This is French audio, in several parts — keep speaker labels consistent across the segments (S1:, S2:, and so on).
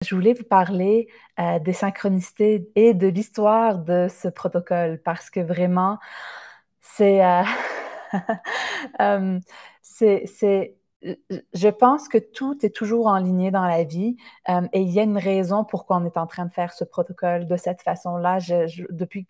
S1: Je voulais vous parler, des synchronicités et de l'histoire de ce protocole parce que vraiment c'est, hem, c'est je pense que tout est toujours enligné dans la vie, et il y a une raison pourquoi on est en train de faire ce protocole de cette façon-là. Depuis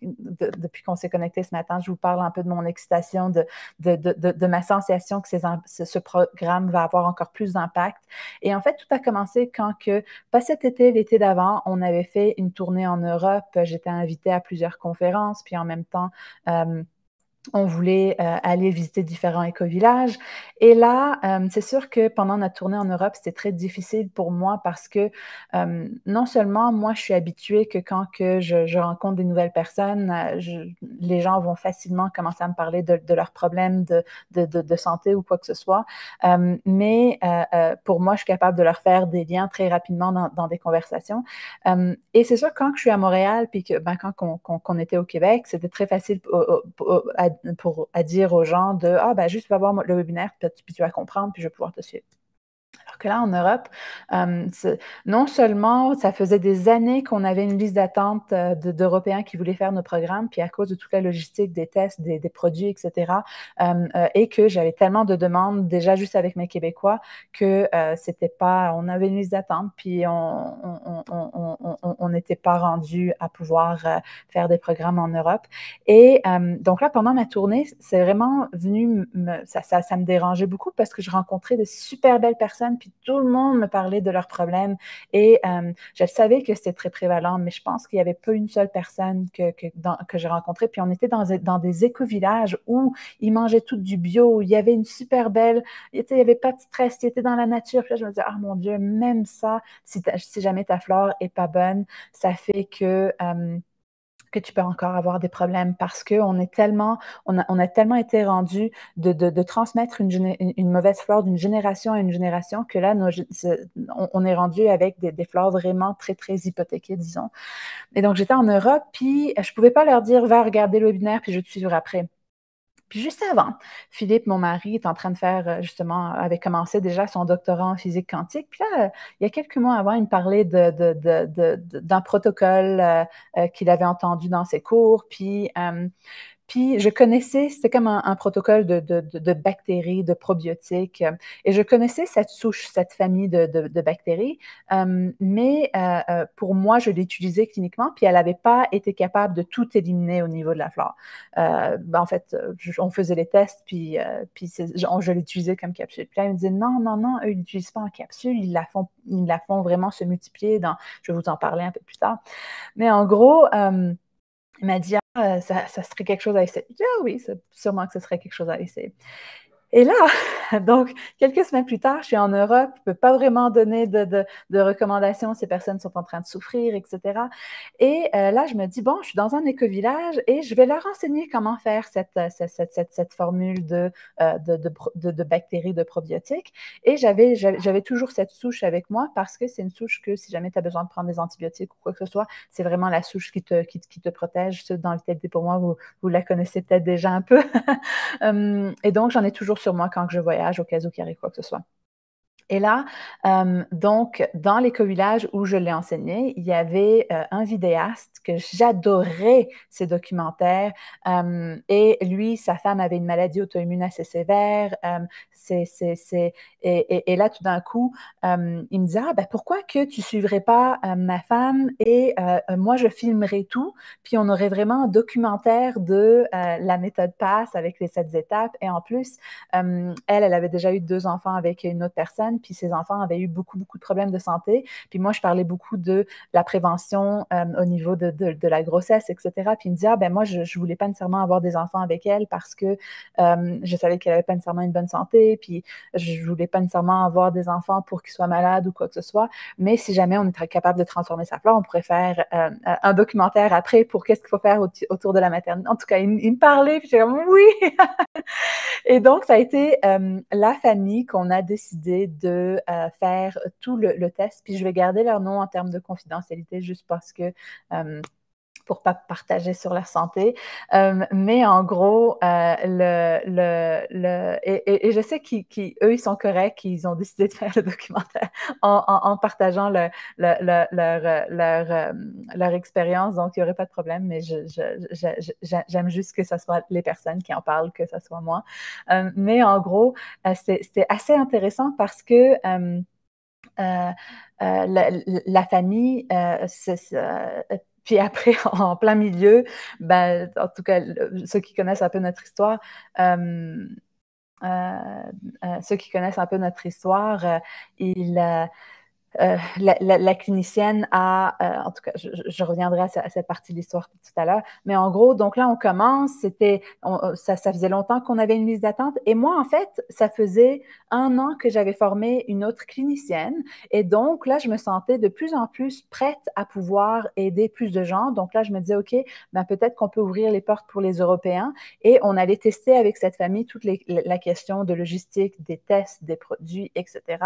S1: qu'on s'est connecté ce matin, je vous parle un peu de mon excitation, de ma sensation que ce programme va avoir encore plus d'impact et en fait, tout a commencé quand que, pas cet été, l'été d'avant, on avait fait une tournée en Europe. J'étais invitée à plusieurs conférences, puis en même temps, hem on voulait, aller visiter différents écovillages et là, c'est sûr que pendant notre tournée en Europe, c'était très difficile pour moi parce que, non seulement moi, je suis habituée que quand que je rencontre des nouvelles personnes, les gens vont facilement commencer à me parler de leurs problèmes de santé ou quoi que ce soit, mais pour moi, je suis capable de leur faire des liens très rapidement dans des conversations, et c'est sûr quand je suis à Montréal puis que, ben, quand qu'on était au Québec, c'était très facile à dire aux gens de: «Ah ben, juste va voir le webinaire, puis tu vas comprendre, puis je vais pouvoir te suivre». Alors que là, en Europe, non seulement ça faisait des années qu'on avait une liste d'attente, d'Européens qui voulaient faire nos programmes, puis à cause de toute la logistique des tests, des produits et cetera, et que j'avais tellement de demandes déjà juste avec mes Québécois que, c'était pas on avait une liste d'attente, puis on n'était pas rendus à pouvoir, faire des programmes en Europe et donc là, pendant ma tournée, c'est vraiment venu ça me dérangeait beaucoup parce que je rencontrais de super belles personnes, puis tout le monde me parlait de leurs problèmes et je savais que c'était très prévalent, mais je pense qu'il n'y avait pas une seule personne que j'ai rencontrée. Puis on était dans des écovillages où ils mangeaient tout du bio, il y avait une super belle, tu sais, il n'y avait pas de stress, ils étaient dans la nature. Puis là, je me disais, ah mon Dieu, même ça, si jamais ta flore est pas bonne, ça fait que tu peux encore avoir des problèmes parce qu'on est tellement, on a tellement été rendu de transmettre une mauvaise flore d'une génération à une génération que là, on est rendu avec des flores vraiment très, très hypothéquées, disons. Et donc, j'étais en Europe, puis je pouvais pas leur dire, va regarder le webinaire, puis je vais te suivre après. Puis juste avant, Philippe, mon mari, est en train de faire, justement, avait commencé déjà son doctorat en physique quantique. Puis là, il y a quelques mois avant, il me parlait d'un protocole qu'il avait entendu dans ses cours. Puis je connaissais, c'était comme un protocole de bactéries, de probiotiques, et je connaissais cette souche, cette famille de bactéries, mais pour moi, je l'utilisais cliniquement, puis elle n'avait pas été capable de tout éliminer au niveau de la flore. Ben, en fait, on faisait les tests, puis je l'utilisais comme capsule. Puis là, il me disait, non, non, non, eux, ils l'utilisent pas en capsule, ils la font vraiment se multiplier je vais vous en parler un peu plus tard. Mais en gros, il m'a dit: «Ah, ça serait quelque chose à essayer». J'ai dit: «Ah oui, c'est sûrement que ce serait quelque chose à essayer». Et là, donc, quelques semaines plus tard, je suis en Europe, je ne peux pas vraiment donner de recommandations, ces personnes sont en train de souffrir, et cetera. Et là, je me dis, bon, je suis dans un écovillage et je vais leur enseigner comment faire cette formule de bactéries, de probiotiques. Et j'avais toujours cette souche avec moi parce que c'est une souche que si jamais tu as besoin de prendre des antibiotiques ou quoi que ce soit, c'est vraiment la souche qui te protège. Ceux dans le Vitalité pour moi, vous la connaissez peut-être déjà un peu. Et donc, j'en ai toujours sur moi quand je voyage au cas où il arrive quoi que ce soit. Et là, donc dans l'écovillage où je l'ai enseigné, il y avait, un vidéaste que j'adorais ses documentaires, et lui, sa femme avait une maladie auto-immune assez sévère, c'est et là, tout d'un coup, il me dit: «Ah ben, pourquoi que tu suivrais pas, ma femme et moi je filmerais tout, puis on aurait vraiment un documentaire de, la méthode PASS avec les 7 étapes et en plus, elle avait déjà eu 2 enfants avec une autre personne, puis ses enfants avaient eu beaucoup, beaucoup de problèmes de santé. Puis moi, je parlais beaucoup de la prévention au niveau de la grossesse, et cetera. Puis il me dit, ah ben moi, je ne voulais pas nécessairement avoir des enfants avec elle parce que je savais qu'elle n'avait pas nécessairement une bonne santé, puis je ne voulais pas nécessairement avoir des enfants pour qu'ils soient malades ou quoi que ce soit. Mais si jamais on est capable de transformer sa flore, on pourrait faire un documentaire après pour qu'est-ce qu'il faut faire autour de la maternité. En tout cas, il me parlait, puis j'étais comme, oui! Et donc, ça a été la famille qu'on a décidé de faire tout le test. Puis je vais garder leur nom en termes de confidentialité juste parce que pour pas partager sur leur santé. Mais en gros, et je sais qu'eux, ils sont corrects, ils ont décidé de faire le documentaire en partageant leur expérience, donc il n'y aurait pas de problème, mais j'aime juste que ce soit les personnes qui en parlent, que ce soit moi. Mais en gros, c'était assez intéressant parce que la famille, puis après, en plein milieu, ben, en tout cas, ceux qui connaissent un peu notre histoire, ceux qui connaissent un peu notre histoire, la clinicienne a, en tout cas, je reviendrai à cette partie de l'histoire tout à l'heure, mais en gros, donc là, on commence, ça faisait longtemps qu'on avait une liste d'attente, et moi, en fait, ça faisait 1 an que j'avais formé une autre clinicienne, et donc là, je me sentais de plus en plus prête à pouvoir aider plus de gens, donc là, je me disais, OK, ben peut-être qu'on peut ouvrir les portes pour les Européens, et on allait tester avec cette famille toute la question de logistique, des tests, des produits, etc.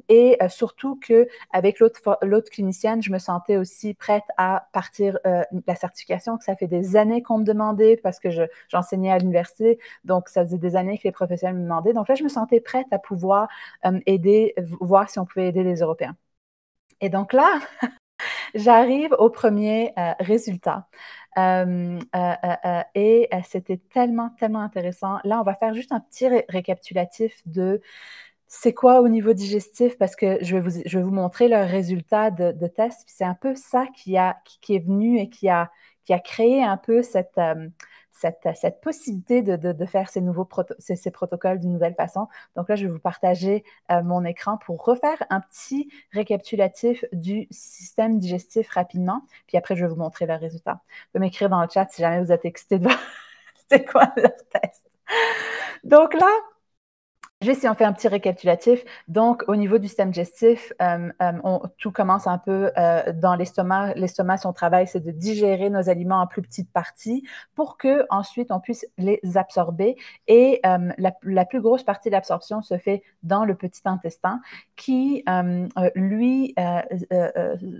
S1: Et surtout qu'avec l'autre clinicienne, je me sentais aussi prête à partir la certification, que ça fait des années qu'on me demandait parce que j'enseignais à l'université, donc ça faisait des années que les professionnels me demandaient. Donc là, je me sentais prête à pouvoir aider, voir si on pouvait aider les Européens. Et donc là, j'arrive au premier résultat. Et c'était tellement, tellement intéressant. Là, on va faire juste un petit récapitulatif de c'est quoi au niveau digestif, parce que je vais vous montrer le résultat de test. C'est un peu ça qui est venu et qui a créé un peu cette possibilité de faire ces protocoles d'une nouvelle façon. Donc là, je vais vous partager mon écran pour refaire un petit récapitulatif du système digestif rapidement. Puis après, je vais vous montrer le résultat. Vous pouvez m'écrire dans le chat si jamais vous êtes excité de voir c'est quoi le test. Donc là, juste si on fait un petit récapitulatif, donc au niveau du système digestif, tout commence un peu dans l'estomac. L'estomac, son travail, c'est de digérer nos aliments en plus petites parties pour que ensuite on puisse les absorber. Et la plus grosse partie de l'absorption se fait dans le petit intestin, qui lui,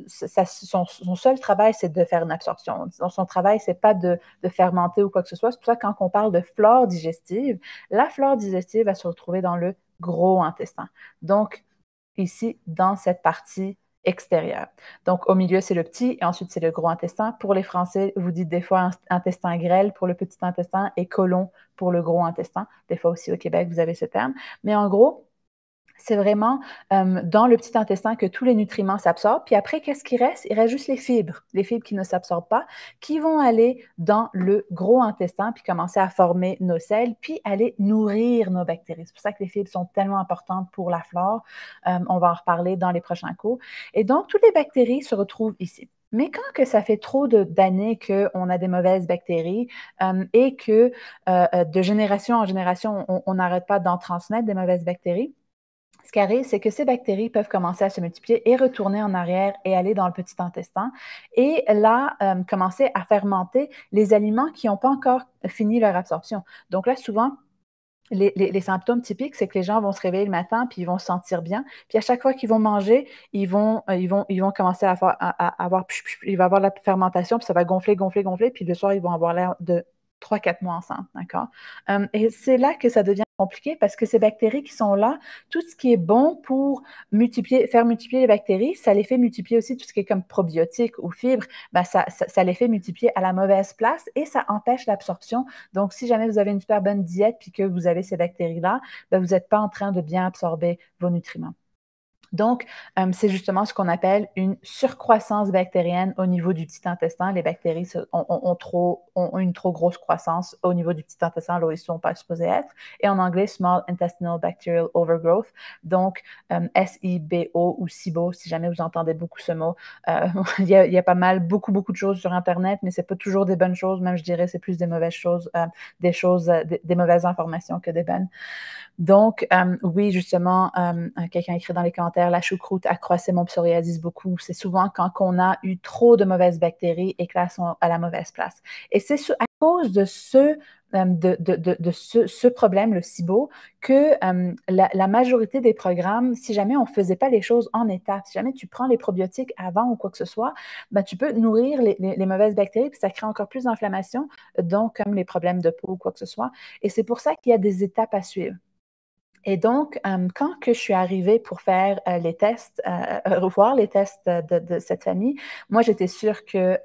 S1: son seul travail, c'est de faire une absorption. Son travail, c'est pas de fermenter ou quoi que ce soit. C'est pour ça que quand on parle de flore digestive, la flore digestive va se retrouver dans le gros intestin. Donc, ici, dans cette partie extérieure. Donc, au milieu, c'est le petit et ensuite, c'est le gros intestin. Pour les Français, vous dites des fois intestin grêle pour le petit intestin et côlon pour le gros intestin. Des fois aussi au Québec, vous avez ce terme. Mais en gros, c'est vraiment dans le petit intestin que tous les nutriments s'absorbent. Puis après, qu'est-ce qui reste? Il reste juste les fibres qui ne s'absorbent pas, qui vont aller dans le gros intestin, puis commencer à former nos selles, puis aller nourrir nos bactéries. C'est pour ça que les fibres sont tellement importantes pour la flore. On va en reparler dans les prochains cours. Et donc, toutes les bactéries se retrouvent ici. Mais quand que ça fait trop d'années qu'on a des mauvaises bactéries et que de génération en génération, on n'arrête pas d'en transmettre des mauvaises bactéries, ce qui arrive, c'est que ces bactéries peuvent commencer à se multiplier et retourner en arrière et aller dans le petit intestin et là, commencer à fermenter les aliments qui n'ont pas encore fini leur absorption. Donc là, souvent, les symptômes typiques, c'est que les gens vont se réveiller le matin puis ils vont se sentir bien. Puis à chaque fois qu'ils vont manger, ils vont commencer à avoir, il va avoir la fermentation, puis ça va gonfler, gonfler, gonfler. Puis le soir, ils vont avoir l'air de 3-4 mois ensemble, d'accord? Et c'est là que ça devient compliqué parce que ces bactéries qui sont là, tout ce qui est bon pour faire multiplier les bactéries, ça les fait multiplier aussi tout ce qui est comme probiotiques ou fibres, ben ça les fait multiplier à la mauvaise place et ça empêche l'absorption. Donc, si jamais vous avez une super bonne diète puis que vous avez ces bactéries-là, ben vous n'êtes pas en train de bien absorber vos nutriments. Donc, c'est justement ce qu'on appelle une surcroissance bactérienne au niveau du petit intestin. Les bactéries ont une trop grosse croissance au niveau du petit intestin, là où ils ne sont pas supposés être. Et en anglais, Small Intestinal Bacterial Overgrowth. Donc, SIBO ou SIBO, si jamais vous entendez beaucoup ce mot. Il y a pas mal, beaucoup de choses sur Internet, mais ce n'est pas toujours des bonnes choses. Même, je dirais, c'est plus des mauvaises choses, des mauvaises informations que des bonnes. Donc, oui, justement, quelqu'un écrit dans les commentaires, la choucroute accroissait mon psoriasis beaucoup. C'est souvent quand on a eu trop de mauvaises bactéries et que là, elles sont à la mauvaise place. Et c'est à cause de de ce problème, le SIBO, que la majorité des programmes, si jamais on ne faisait pas les choses en étapes, si jamais tu prends les probiotiques avant ou quoi que ce soit, ben, tu peux nourrir les mauvaises bactéries, puis ça crée encore plus d'inflammation, donc comme les problèmes de peau ou quoi que ce soit. Et c'est pour ça qu'il y a des étapes à suivre. Et donc, quand que je suis arrivée pour faire les tests, revoir les tests de cette famille, moi, j'étais sûre que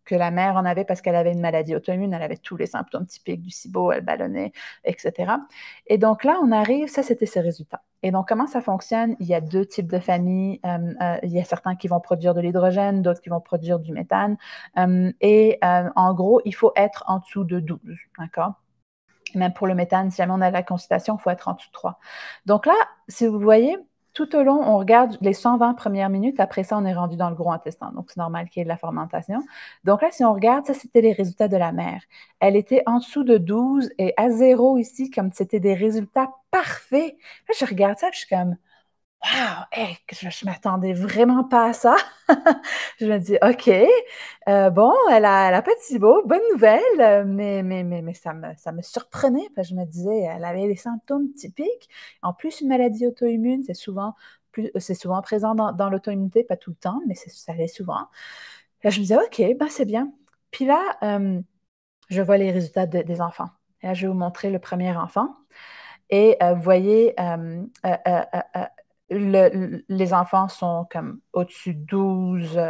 S1: la mère en avait parce qu'elle avait une maladie auto-immune, elle avait tous les symptômes typiques du SIBO, elle ballonnait, etc. Et donc là, on arrive, ça, c'était ses résultats. Et donc, comment ça fonctionne? Il y a 2 types de familles. Il y a certains qui vont produire de l'hydrogène, d'autres qui vont produire du méthane. En gros, il faut être en dessous de 12, d'accord? Même pour le méthane, si jamais on a la constipation, il faut être en dessous de 3. Donc là, si vous voyez, tout au long, on regarde les 120 premières minutes. Après ça, on est rendu dans le gros intestin. Donc, c'est normal qu'il y ait de la fermentation. Donc là, si on regarde, ça, c'était les résultats de la mère. Elle était en dessous de 12 et à 0 ici, comme c'était des résultats parfaits. Là, je regarde ça, puis je suis comme, wow, hey, je ne m'attendais vraiment pas à ça. Je me dis, OK, bon, elle a pas de SIBO, bonne nouvelle, mais ça me surprenait parce que je me disais, elle avait les symptômes typiques. En plus, une maladie auto-immune, c'est souvent présent dans l'auto-immunité, pas tout le temps, mais ça l'est souvent. Là, je me disais, OK, ben c'est bien. Puis là, je vois les résultats des enfants. Et là, je vais vous montrer le premier enfant. Et vous voyez, les enfants sont comme au-dessus de 12.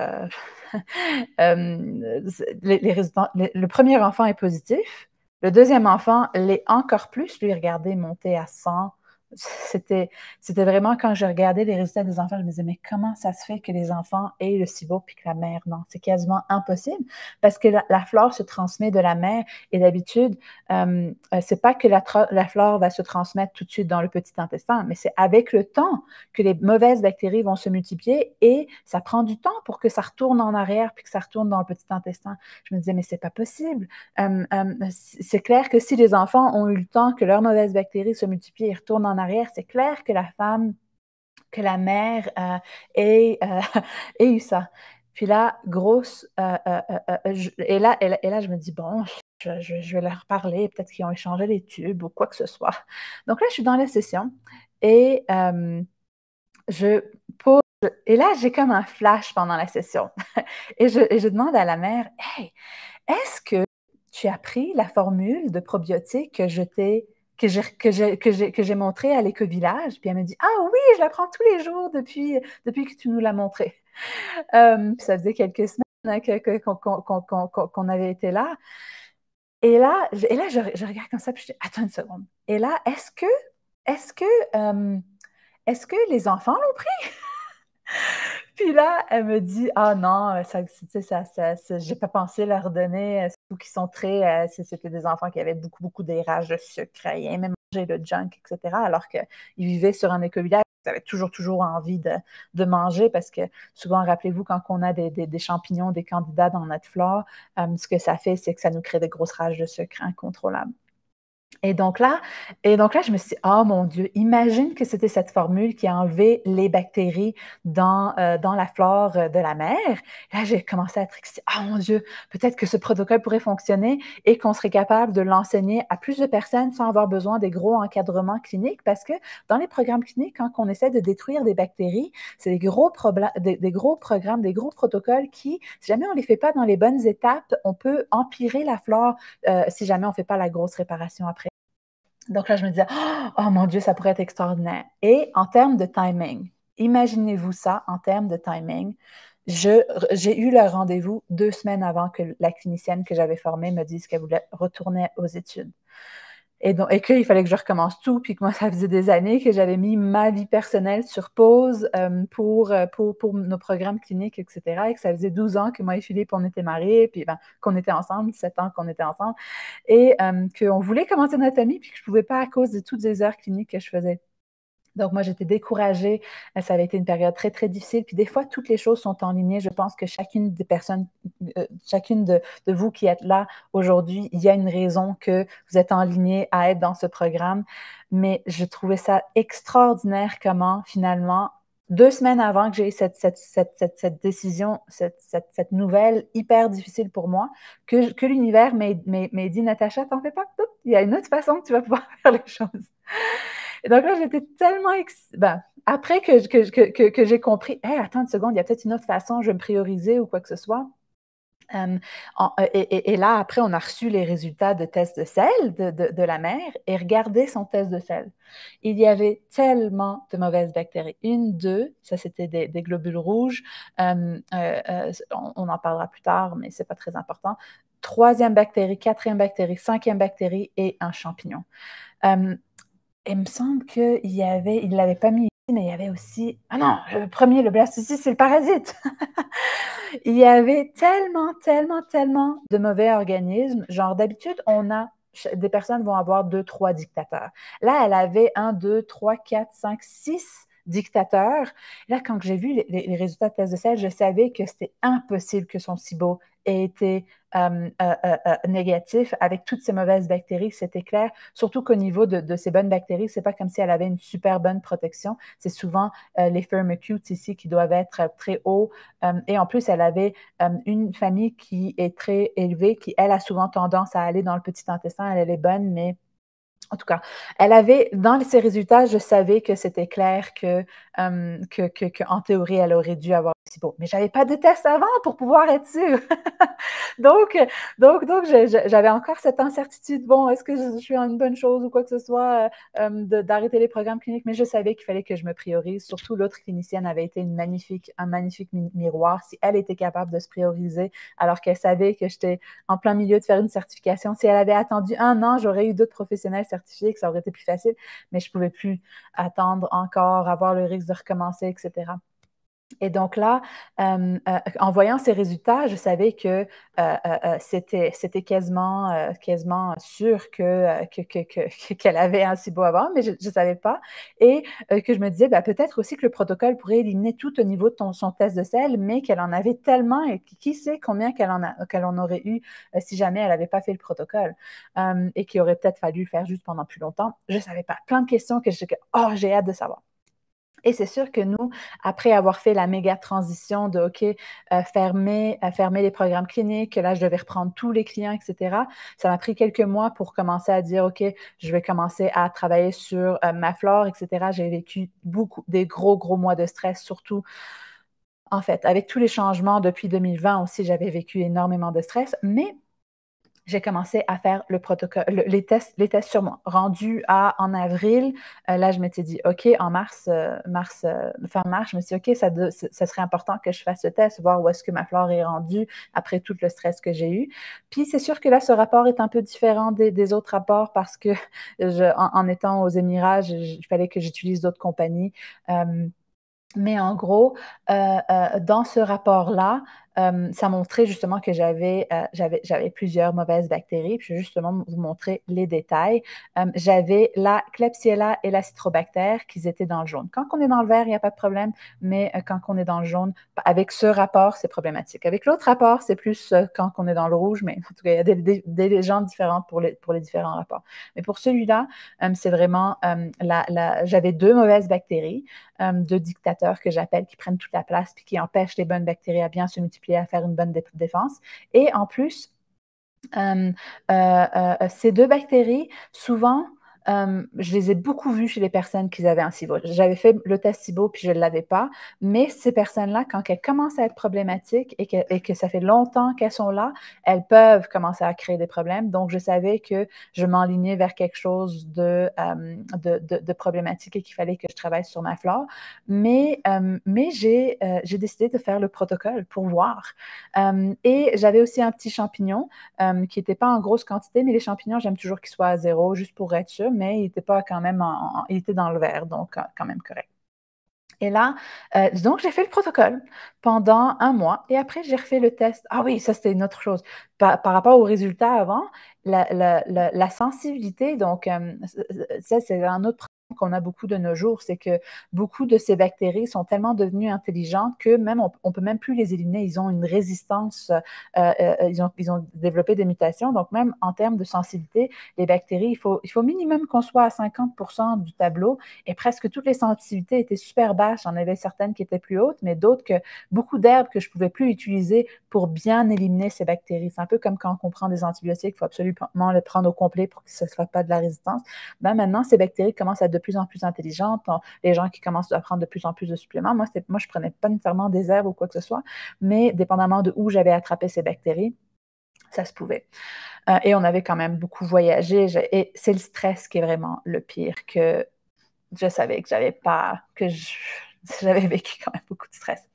S1: Les résultats, le premier enfant est positif. Le deuxième enfant l'est encore plus. Lui, regardez, monté à 100. C'était vraiment, quand je regardais les résultats des enfants, je me disais, mais comment ça se fait que les enfants aient le SIBO puis que la mère, non? C'est quasiment impossible parce que la flore se transmet de la mère et d'habitude, c'est pas que la flore va se transmettre tout de suite dans le petit intestin, mais c'est avec le temps que les mauvaises bactéries vont se multiplier et ça prend du temps pour que ça retourne en arrière puis que ça retourne dans le petit intestin. Je me disais, mais c'est pas possible. C'est clair que si les enfants ont eu le temps que leurs mauvaises bactéries se multiplient et retournent en arrière, c'est clair que la mère ait eu ça. Puis là, grosse, et là, je me dis, bon, je vais leur parler, peut-être qu'ils ont échangé les tubes ou quoi que ce soit. Donc là, je suis dans la session et je pose, et là, j'ai comme un flash pendant la session. Et je demande à la mère, hey, est-ce que tu as pris la formule de probiotiques que j'ai montrée à l'Éco-Village? Puis elle me dit, ah oui, je la prends tous les jours depuis que tu nous l'as montrée. Puis ça faisait quelques semaines qu'on avait été là. Et là, je regarde comme ça, puis je dis, attends une seconde. Et là, est-ce que, est-ce que les enfants l'ont pris? Puis là, elle me dit, ah non, j'ai pas pensé leur donner, surtout qu'ils sont très, c'était des enfants qui avaient beaucoup, beaucoup des rages de sucre, ils aimaient manger le junk, etc. Alors qu'ils vivaient sur un éco-village, ils avaient toujours, toujours envie de manger parce que souvent, rappelez-vous, quand on a des champignons, des candidats dans notre flore, ce que ça fait, c'est que ça nous crée des grosses rages de sucre incontrôlables. Et donc là, je me suis dit, oh mon Dieu, imagine que c'était cette formule qui a enlevé les bactéries dans la flore de la mer. Là, j'ai commencé à être excitée. Oh mon Dieu, peut-être que ce protocole pourrait fonctionner et qu'on serait capable de l'enseigner à plus de personnes sans avoir besoin des gros encadrements cliniques parce que dans les programmes cliniques, quand on essaie de détruire des bactéries, c'est des gros programmes, des gros protocoles qui, si jamais on ne les fait pas dans les bonnes étapes, on peut empirer la flore si jamais on ne fait pas la grosse réparation après. Donc là, je me disais, oh mon Dieu, ça pourrait être extraordinaire. Et en termes de timing, imaginez-vous ça en termes de timing. J'ai eu le rendez-vous 2 semaines avant que la clinicienne que j'avais formée me dise qu'elle voulait retourner aux études. Et qu'il fallait que je recommence tout, puis que moi, ça faisait des années que j'avais mis ma vie personnelle sur pause pour nos programmes cliniques, etc. Et que ça faisait 12 ans que moi et Philippe, on était mariés, puis qu'on était ensemble, 7 ans qu'on était ensemble, et qu'on voulait commencer notre amie, puis que je ne pouvais pas à cause de toutes les heures cliniques que je faisais. Donc, moi, j'étais découragée. Ça avait été une période très, très difficile. Puis des fois, toutes les choses sont enlignées. Je pense que chacune des personnes, chacune de vous qui êtes là aujourd'hui, il y a une raison que vous êtes enlignés à être dans ce programme. Mais je trouvais ça extraordinaire comment, finalement, 2 semaines avant que j'ai eu cette décision, cette nouvelle hyper difficile pour moi, que l'univers m'ait dit, Natacha, t'en fais pas, il y a une autre façon que tu vas pouvoir faire les choses. Et donc là, j'étais tellement ben, après que j'ai compris, hey, attends une seconde, il y a peut-être une autre façon, je vais me prioriser ou quoi que ce soit. Et là, après, on a reçu les résultats de test de sel de la mère et regardez son test de sel. Il y avait tellement de mauvaises bactéries. Une, deux, ça c'était des globules rouges. On en parlera plus tard, mais c'est pas très important. Troisième bactérie, quatrième bactérie, cinquième bactérie et un champignon. Il me semble qu'il il l'avait pas mis ici, mais il y avait aussi, ah non, le premier, le blastocyste, c'est le parasite. Il y avait tellement, tellement, tellement de mauvais organismes. Genre, d'habitude, des personnes vont avoir 2, 3 dictateurs. Là, elle avait 1, 2, 3, 4, 5, 6 dictateurs. Là, quand j'ai vu les résultats de test de sel, je savais que c'était impossible que son SIBO ait été négatif avec toutes ces mauvaises bactéries, c'était clair. Surtout qu'au niveau de ces bonnes bactéries, c'est pas comme si elle avait une super bonne protection. C'est souvent les firmicutes ici qui doivent être très hauts. Et en plus, elle avait une famille qui est très élevée, qui, elle, a souvent tendance à aller dans le petit intestin. Elle est bonne, mais en tout cas, elle avait, dans ses résultats, je savais que c'était clair qu'en théorie, elle aurait dû avoir le SIBO. Mais je n'avais pas de test avant pour pouvoir être sûre. donc, j'avais encore cette incertitude. Bon, est-ce que je suis en une bonne chose ou quoi que ce soit, d'arrêter les programmes cliniques? Mais je savais qu'il fallait que je me priorise. Surtout, l'autre clinicienne avait été un magnifique miroir. Si elle était capable de se prioriser alors qu'elle savait que j'étais en plein milieu de faire une certification, si elle avait attendu 1 an, j'aurais eu d'autres professionnels certifiés, que ça aurait été plus facile, mais je ne pouvais plus attendre encore, avoir le risque de recommencer, etc. Et donc là, en voyant ces résultats, je savais que c'était quasiment sûr qu'elle avait un SIBO avant, mais je ne savais pas. Et que je me disais, ben, peut-être aussi que le protocole pourrait éliminer tout au niveau de son test de sel, mais qu'elle en avait tellement, et qui sait combien qu'elle en aurait eu si jamais elle n'avait pas fait le protocole, et qu'il aurait peut-être fallu le faire juste pendant plus longtemps. Je ne savais pas. Plein de questions que j'ai hâte de savoir. Et c'est sûr que nous, après avoir fait la méga transition de OK, fermer les programmes cliniques, que là, je devais reprendre tous les clients, etc., ça m'a pris quelques mois pour commencer à dire OK, je vais commencer à travailler sur ma flore, etc. J'ai vécu des gros mois de stress, surtout, en fait, avec tous les changements depuis 2020 aussi, j'avais vécu énormément de stress, mais j'ai commencé à faire le protocole, les tests sur moi. Rendu en avril, là, je m'étais dit, OK, en fin mars, je me suis dit, OK, ça serait important que je fasse ce test, voir où est-ce que ma flore est rendue après tout le stress que j'ai eu. Puis, c'est sûr que là, ce rapport est un peu différent des autres rapports parce que en étant aux Émirats, il fallait que j'utilise d'autres compagnies. Mais en gros, dans ce rapport-là, ça montrait justement que j'avais plusieurs mauvaises bactéries. Puis je vais justement vous montrer les détails. J'avais la Klebsiella et la Citrobacter qui étaient dans le jaune. Quand on est dans le vert, il n'y a pas de problème, mais quand on est dans le jaune, avec ce rapport, c'est problématique. Avec l'autre rapport, c'est plus quand on est dans le rouge, mais en tout cas, il y a des légendes différentes pour les différents rapports. Mais pour celui-là, c'est vraiment, j'avais 2 mauvaises bactéries, de dictateurs que j'appelle, qui prennent toute la place puis qui empêchent les bonnes bactéries à bien se multiplier, à faire une bonne défense. Et en plus, ces 2 bactéries, souvent, je les ai beaucoup vues chez les personnes qui avaient un SIBO. J'avais fait le test SIBO puis je ne l'avais pas, mais ces personnes-là, quand elles commencent à être problématiques et que ça fait longtemps qu'elles sont là, elles peuvent commencer à créer des problèmes. Donc, je savais que je m'enlignais vers quelque chose de problématique et qu'il fallait que je travaille sur ma flore. Mais j'ai décidé de faire le protocole pour voir. Et j'avais aussi un petit champignon qui n'était pas en grosse quantité, mais les champignons, j'aime toujours qu'ils soient à 0, juste pour être sûr, mais il n'était pas quand même il était dans le vert, donc quand même correct. Et là, donc j'ai fait le protocole pendant 1 mois et après j'ai refait le test. Ah oui, ça c'était une autre chose. Par rapport aux résultats avant, la sensibilité, donc ça c'est un autre qu'on a beaucoup de nos jours, c'est que beaucoup de ces bactéries sont tellement devenues intelligentes que même on peut même plus les éliminer. Ils ont une résistance, ils ont développé des mutations. Donc même en termes de sensibilité, les bactéries, il faut minimum qu'on soit à 50% du tableau et presque toutes les sensibilités étaient super basses. J'en avais certaines qui étaient plus hautes, mais d'autres que beaucoup d'herbes que je pouvais plus utiliser pour bien éliminer ces bactéries. C'est un peu comme quand on prend des antibiotiques, il faut absolument les prendre au complet pour que ça ne soit pas de la résistance. Ben maintenant, ces bactéries commencent à être de plus en plus intelligentes. Les gens qui commencent à prendre de plus en plus de suppléments. Moi, je ne prenais pas nécessairement des herbes ou quoi que ce soit, mais dépendamment de où j'avais attrapé ces bactéries, ça se pouvait. Et on avait quand même beaucoup voyagé. Et c'est le stress qui est vraiment le pire, que je savais que j'avais vécu quand même beaucoup de stress.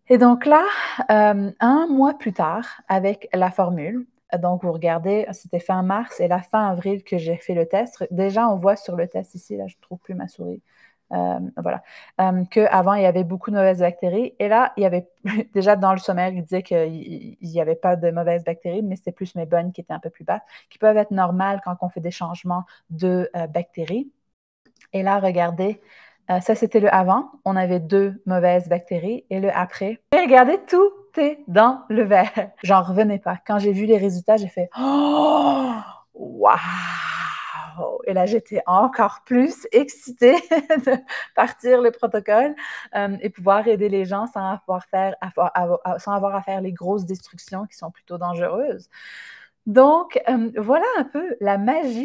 S1: Et donc là, un mois plus tard, avec la formule, donc vous regardez, c'était fin mars et la fin avril que j'ai fait le test. Déjà, on voit sur le test ici, là, je ne trouve plus ma souris. Voilà. Qu'avant, il y avait beaucoup de mauvaises bactéries. Et là, il y avait déjà dans le sommaire, il disait qu'il n'y avait pas de mauvaises bactéries, mais c'était plus mes bonnes qui étaient un peu plus basses, qui peuvent être normales quand on fait des changements de bactéries. Et là, regardez, ça c'était le avant, on avait 2 mauvaises bactéries et le après. Et regardez, tout est dans le verre. J'en revenais pas. Quand j'ai vu les résultats, j'ai fait oh, waouh! Et là, j'étais encore plus excitée de partir le protocole et pouvoir aider les gens sans avoir à faire les grosses destructions qui sont plutôt dangereuses. Donc, voilà un peu la magie